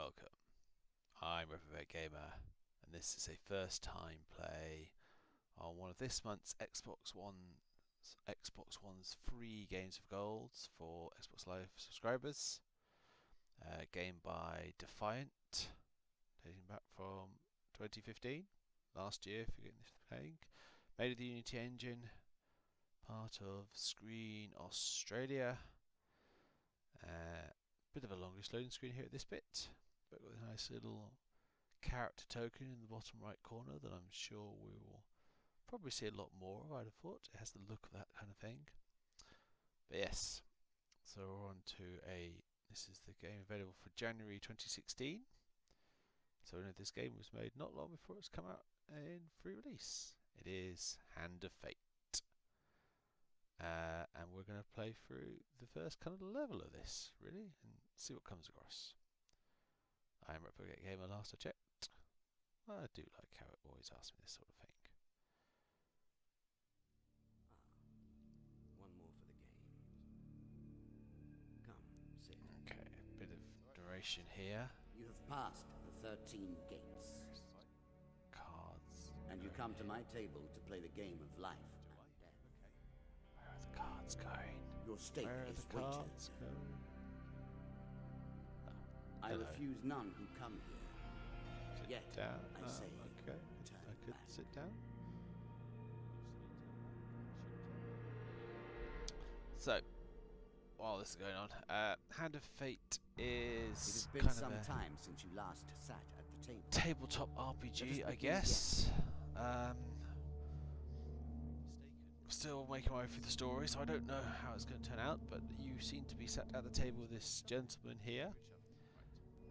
welcome. I'm Reprobate Gamer, and this is a first time play on one of this month's Xbox One's free games of gold for Xbox Live subscribers. Game by Defiant, dating back from 2015, last year if you're getting this playing. Made of the Unity engine, part of Screen Australia. Bit of a longish loading screen here at this bit, but with a nice little character token in the bottom right corner that I'm sure we will probably see a lot more of, I'd have thought. It has the look of that kind of thing. But yes, so we're on to this is the game available for January 2016. So we know this game was made not long before it's come out in free release. It is Hand of Fate. And we're going to play through the first kind of level of this, really, and see what comes across. I am Reprobate Gamer, last I checked. I do like how it always asks me this sort of thing. One more for the game. Come, sit. Okay, a bit of duration here. You have passed the 13 gates. Cards. And you come to my table to play the game of life and death. Where are the cards going? Your stake Where are is the wagered. cards going? I Hello. refuse none who come here. Sit Yet, down. I say, okay. turn I could back. sit down. So, while this is going on, Hand of Fate It is has been kind some of a time since you last sat at the table. tabletop Let RPG, us I begin guess. Still making my way through the story, so I don't know how it's going to turn out, but you seem to be sat at the table with this gentleman here.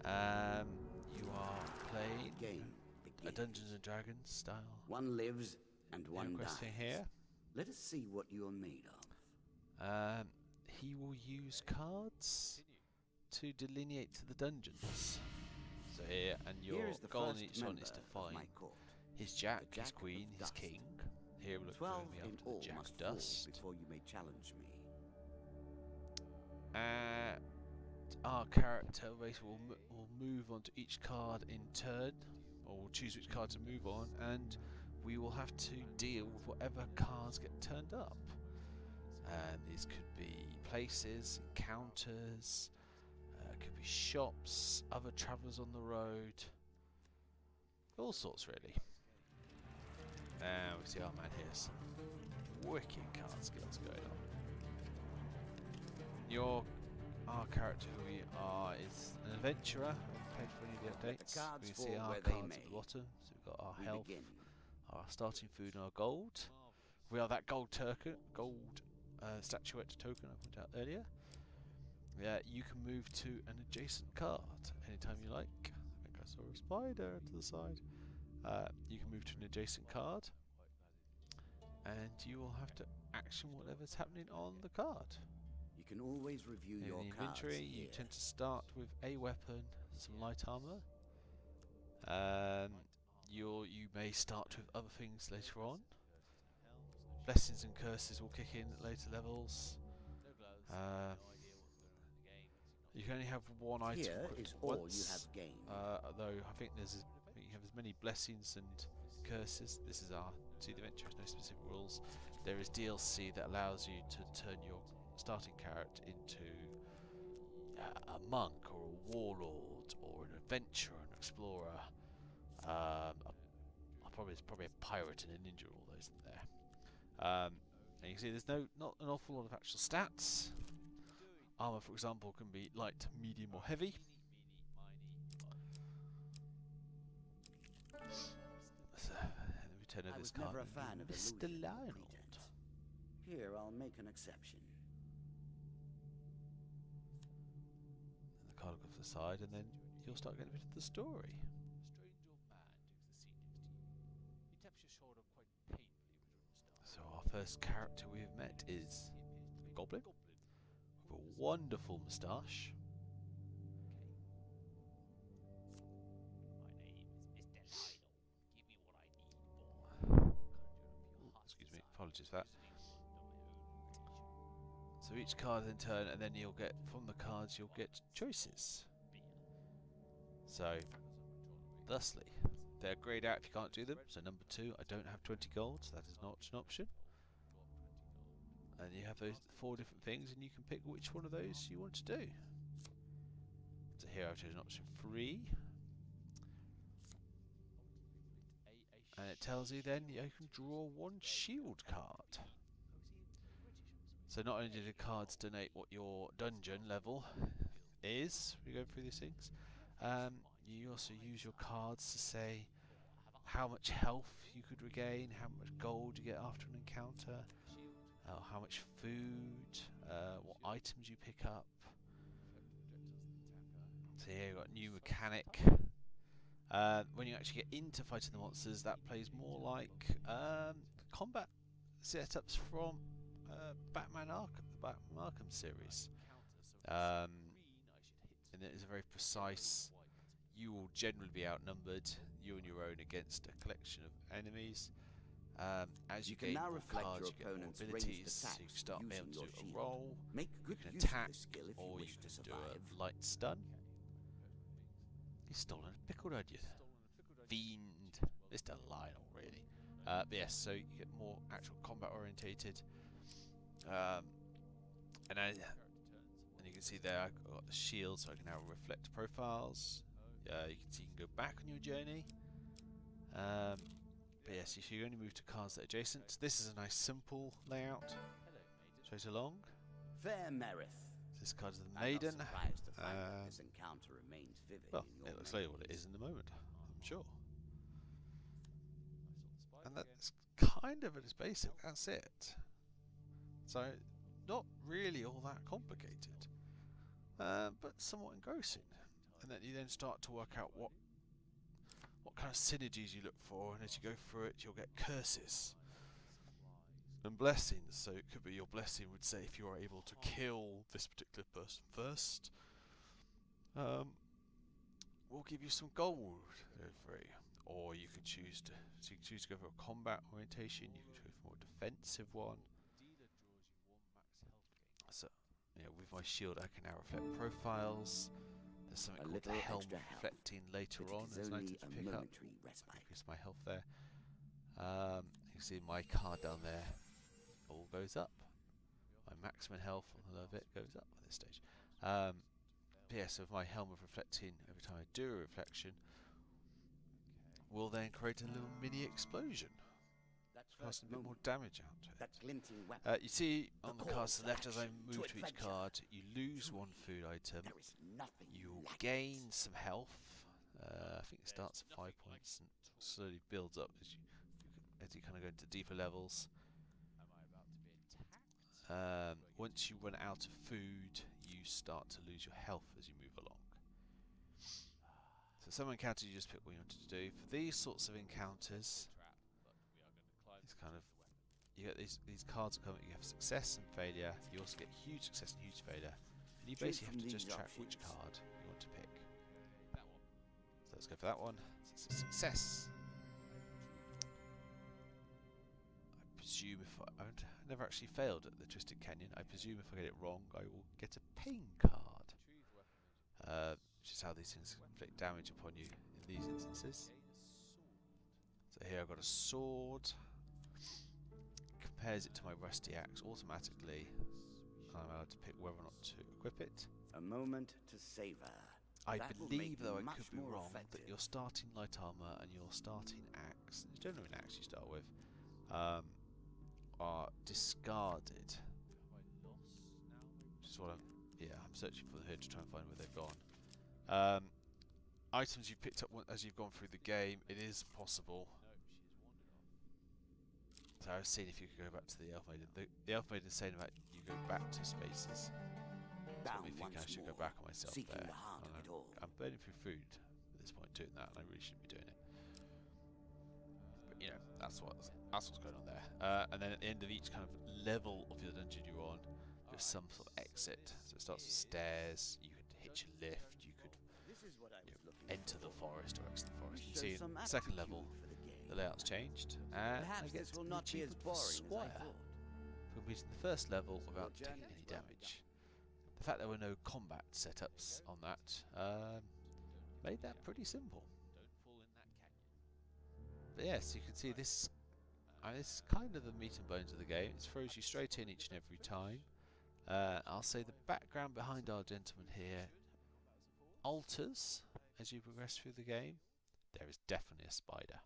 You are playing Game a begins. Dungeons and Dragons style One lives and one dies. question here. Let us see what you are made of. He will use cards to delineate the dungeons. So here, and your Here is the goal in first each one is to member of find my court. his jack, The his Jack queen, of his Dust. king. Here we'll look 12 me in after all the Jack must of fall Dust. before you may challenge me. Our character basically will move on to each card in turn, or we'll choose which card to move on, and we will have to deal with whatever cards get turned up. And these could be places, encounters, could be shops, other travellers on the road, all sorts really. Now we see our man here, some wicked card skills going on. Our character who we are is an adventurer. I've played for any of the Let the updates. cards We can fall see our where they cards at may. the bottom. So we've got our We health, begin. our starting food, and our gold. We are that gold statuette token I pointed out earlier. Yeah, you can move to an adjacent card anytime you like. I think I saw a spider to the side. You can move to an adjacent card, and you will have to action whatever's happening on the card. You can always review In your the cards inventory, you here. tend to start with a weapon, some light armor. You may start with other things later on. Blessings and curses will kick in at later levels. You can only have one item Here equipped is all once. you have gained. Though I think you have as many blessings and curses. This is our the adventure. There's no specific rules. There is DLC that allows you to turn your starting character into a monk or a warlord or an adventurer, an explorer. It's probably a pirate and a ninja. All those in there. And you can see there's not an awful lot of actual stats. Armor, for example, can be light, medium, or heavy. So, we turn over I this was never card. a fan of Mr. illusion or Lionel. pretense. Here, I'll make an exception. And the card will go to the side, and then you'll start getting a bit of the story. So our first character we have met is a goblin with a wonderful moustache. Excuse me, apologies for that. So each card in turn, and then you'll get from the cards you'll get choices. So, thusly, they're greyed out if you can't do them. So number 2, I don't have 20 gold, so that is not an option. And you have those 4 different things, and you can pick which one of those you want to do. So here I've chosen option 3. And it tells you then you can draw 1 shield card. So not only do the cards donate what your dungeon level is, we go through these things, you also use your cards to say how much health you could regain, how much gold you get after an encounter, how much food, what items you pick up. So here you've got a new mechanic. When you actually get into fighting the monsters, that plays more like combat setups from Batman Arkham, the Batman Arkham series. And it is a very precise. You will generally be outnumbered, you on your own against a collection of enemies. As you gain more cards, you get more abilities, so you can start being able to do a roll, you can attack, or you can do a light stun. You've stolen a pickle, don't you? Fiend. Mr. Lionel, really. But yes, so you get more actual combat orientated. And you can see there I've got the shield, so I can now reflect profiles. You can see you can go back on your journey. But yes, if you only move to cards that are adjacent, this is a nice simple layout. Straight along. Fair Merith. This card is the Maiden. This encounter remains vivid. Well, it looks like what it is in the moment, I'm sure. And that's kind of at its basic, that's it. So, not really all that complicated, but somewhat engrossing. And then you then start to work out what kind of synergies you look for, and as you go through it, you'll get curses and blessings. So it could be your blessing would say if you are able to kill this particular person first, we'll give you some gold for free. Or you could choose to go for a combat orientation. You could go for a more defensive one. So, with my shield, I can now reflect profiles. There's something called the helm reflecting later on. It's nice to pick up. Increase my health there. You can see my card down there all goes up. My maximum health on the low bit goes up at this stage. Yeah, so my helm of reflecting, every time I do a reflection, will then create a little mini explosion. Cast a bit more damage out to it. You see on the cards to the left, as I move to each card, you lose 1 food item. You gain some health. I think it starts at 5 points and slowly builds up as you kind of go into deeper levels. Once you run out of food, you start to lose your health as you move along. So some encounters you just pick what you wanted to do. For these sorts of encounters, it's kind of, you get these cards that come. You have success and failure. You also get huge success and huge failure, and you basically have to just track which card you want to pick. So let's go for that one. So it's a success. I presume if I've never actually failed at the Twisted Canyon. I presume if I get it wrong, I will get a pain card, which is how these things inflict damage upon you in these instances. So here I've got a sword. Compares it to my rusty axe automatically. I'm allowed to pick whether or not to equip it. A moment to savor. I believe, though I could be wrong, that your starting light armor and your starting axe, it's generally an axe you start with, are discarded. Which is what I'm searching for them here to try and find where they've gone. Items you've picked up as you've gone through the game, it is possible. So I was seeing if you could go back to the Elf Maiden. The Elf Maiden is saying about you go back to spaces. So I think I should go back on myself there. I'm burning through food at this point doing that, and I really shouldn't be doing it. But that's what's going on there. And then at the end of each kind of level of your dungeon you're on, there's some sort of exit. So it starts with stairs. You could hitch a lift. You could enter the forest or exit the forest. You see in the second level, the layout's changed, and I get the achievement for Squire for completing the first level without taking any damage. The fact there were no combat setups on that Made that pretty simple. But yes, you can see this. This is kind of the meat and bones of the game. It throws you straight in each and every time. I'll say the background behind our gentleman here alters as you progress through the game. There is definitely a spider.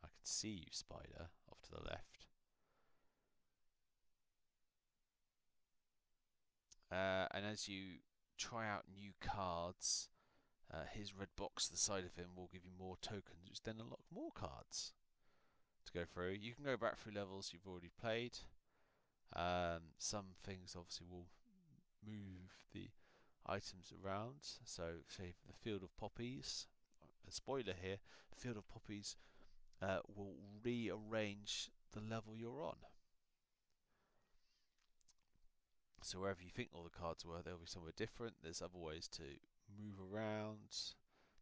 I can see you, spider, off to the left. And as you try out new cards, his red box to the side of him will give you more tokens, which then unlock more cards to go through. You can go back through levels you've already played. Some things obviously will move the items around. So, say the field of poppies. A spoiler here: the field of poppies will rearrange the level you're on. So wherever you think all the cards were, they'll be somewhere different. There's other ways to move around.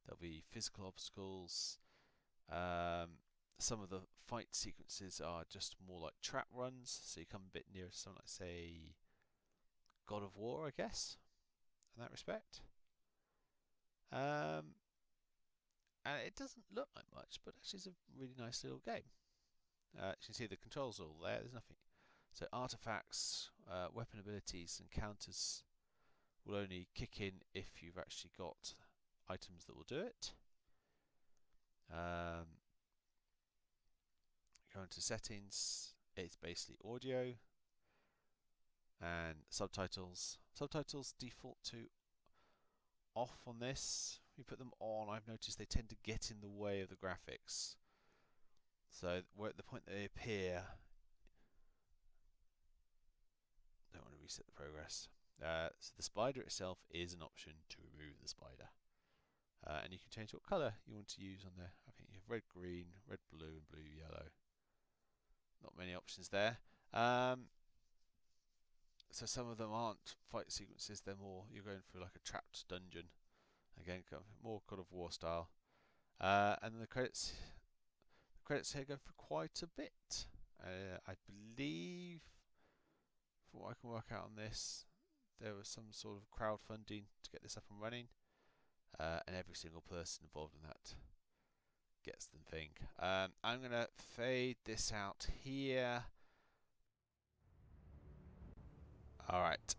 There'll be physical obstacles. Some of the fight sequences are just more like trap runs, so you come a bit nearer to something like, say, God of War, I guess, in that respect. And it doesn't look like much, but actually it's a really nice little game. As you can see, the controls are all there. There's nothing. So artifacts, weapon abilities and counters will only kick in if you've actually got items that will do it. Go into settings, it's basically audio and subtitles. Subtitles default to off on this. We put them on, I've noticed they tend to get in the way of the graphics. So we're at the point they appear. Don't want to reset the progress. So the spider itself is an option to remove the spider. And you can change what colour you want to use on there. I think you have red, green, red, blue and blue, yellow. Not many options there. So some of them aren't fight sequences, they're more, you're going through like a trapped dungeon. Again, more God of War style. And then the credits here go for quite a bit. I believe, from what I can work out on this, there was some sort of crowdfunding to get this up and running. And every single person involved in that gets the thing. I'm going to fade this out here. Alright,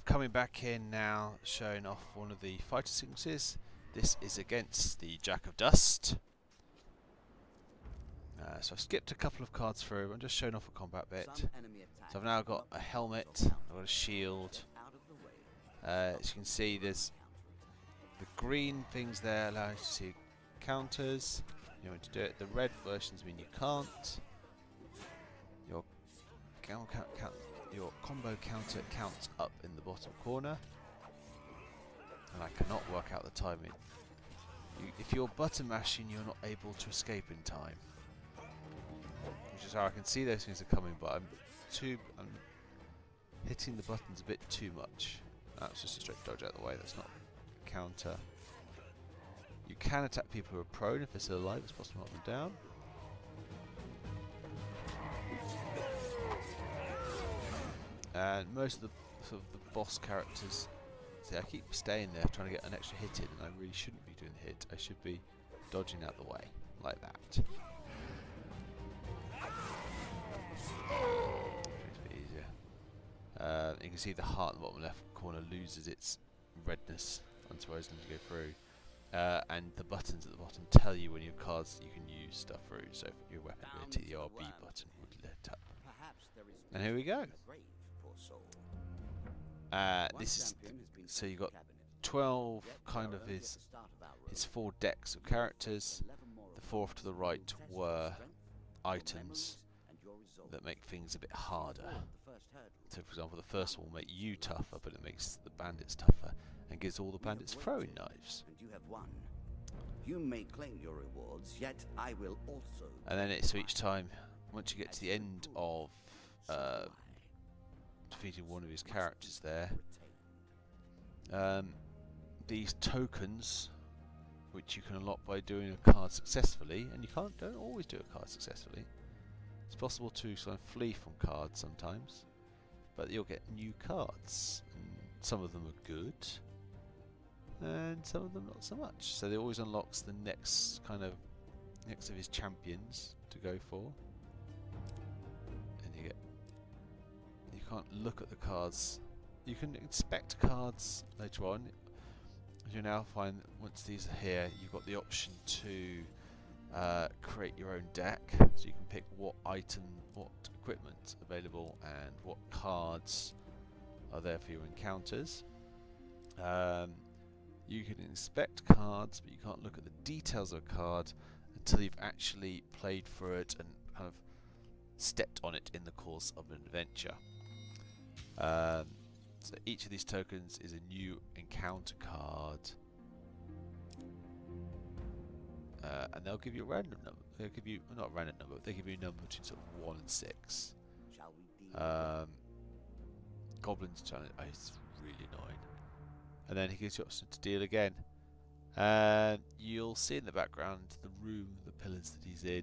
coming back in now, showing off one of the fighter sequences. This is against the Jack of Dust. So I've skipped a couple of cards through, I'm just showing off a combat bit. So I've now got a helmet, I've got a shield. As you can see, there's the green things there allow you to see counters. You want to do it. The red versions mean you can't. Your combo counter counts up in the bottom corner. And I cannot work out the timing. If you're button mashing, you're not able to escape in time. Which is how I can see those things are coming, but I'm hitting the buttons a bit too much. That's just a straight dodge out of the way. That's not counter. You can attack people who are prone if they're still alive. It's possible to knock them down. And most of the sort of the boss characters, see, I keep staying there trying to get an extra hit in, and I really shouldn't be doing the hit. I should be dodging out the way like that. It's a bit easier. You can see the heart in the bottom left corner loses its redness once I was going to go through. And the buttons at the bottom tell you when your cards you can use stuff through. So for your weapon ability, the RB button would lit up. And here we go. This is so you got 12 kind of his 4 decks of characters. The 4 off to the right were items that make things a bit harder. So for example, the first one will make you tougher, but it makes the bandits tougher and gives all the bandits throwing knives. You have won. You may claim your rewards, yet I will also. And then so each time, once you get to the end of defeating one of his characters there, these tokens, which you can unlock by doing a card successfully, and you don't always do a card successfully. It's possible to sort of flee from cards sometimes, but you'll get new cards, and some of them are good, and and some of them not so much. So it always unlocks the next of his champions to go for. And you can't look at the cards. You can inspect cards later on. You now find that once these are here, you've got the option to create your own deck. So you can pick what equipment available and what cards are there for your encounters. You can inspect cards, but you can't look at the details of a card until you've actually played for it and kind of stepped on it in the course of an adventure. So each of these tokens is a new encounter card, and they'll give you a random number. They'll give you not a random number, but they give you a number between sort of 1 and 6. Shall we deal? Goblins challenge. Oh, it's really annoying. And then he gives you option to deal again. And you'll see in the background the room, the pillars that he's in.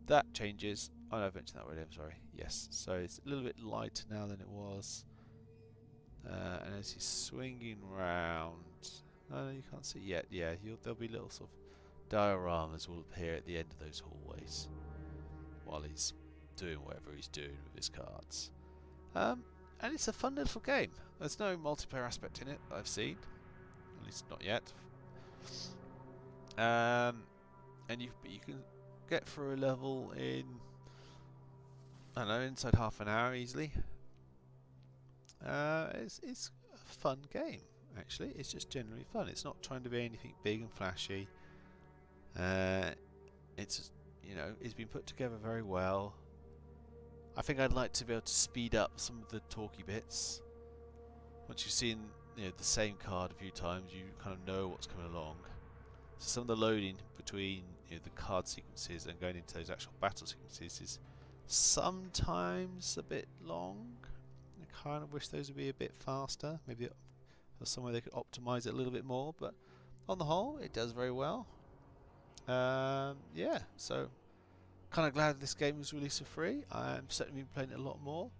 That changes. Oh no, I've mentioned that already, I'm sorry. Yes, so it's a little bit lighter now than it was. And as he's swinging round, oh no, you can't see yet. Yeah, there'll be little sort of dioramas will appear at the end of those hallways while he's doing whatever he's doing with his cards. And it's a fun little game. There's no multiplayer aspect in it that I've seen, at least not yet. And you can get through a level in, I don't know, inside half an hour easily. It's a fun game, actually. It's just generally fun. It's not trying to be anything big and flashy. It's it's been put together very well. I think I'd like to be able to speed up some of the talky bits. Once you've seen the same card a few times, you kind of know what's coming along. So some of the loading between the card sequences and going into those actual battle sequences is sometimes a bit long. I kind of wish those would be a bit faster. Maybe there's some way they could optimize it a little bit more, but on the whole, it does very well. Yeah, so kind of glad this game was released for free. I'm certainly been playing it a lot more,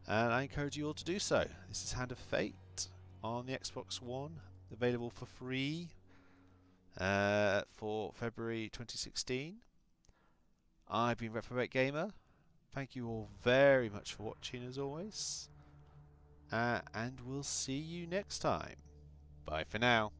and I encourage you all to do so. This is Hand of Fate on the Xbox One, available for free for February 2016. I've been Reprobate Gamer. Thank you all very much for watching as always, and we'll see you next time. Bye for now.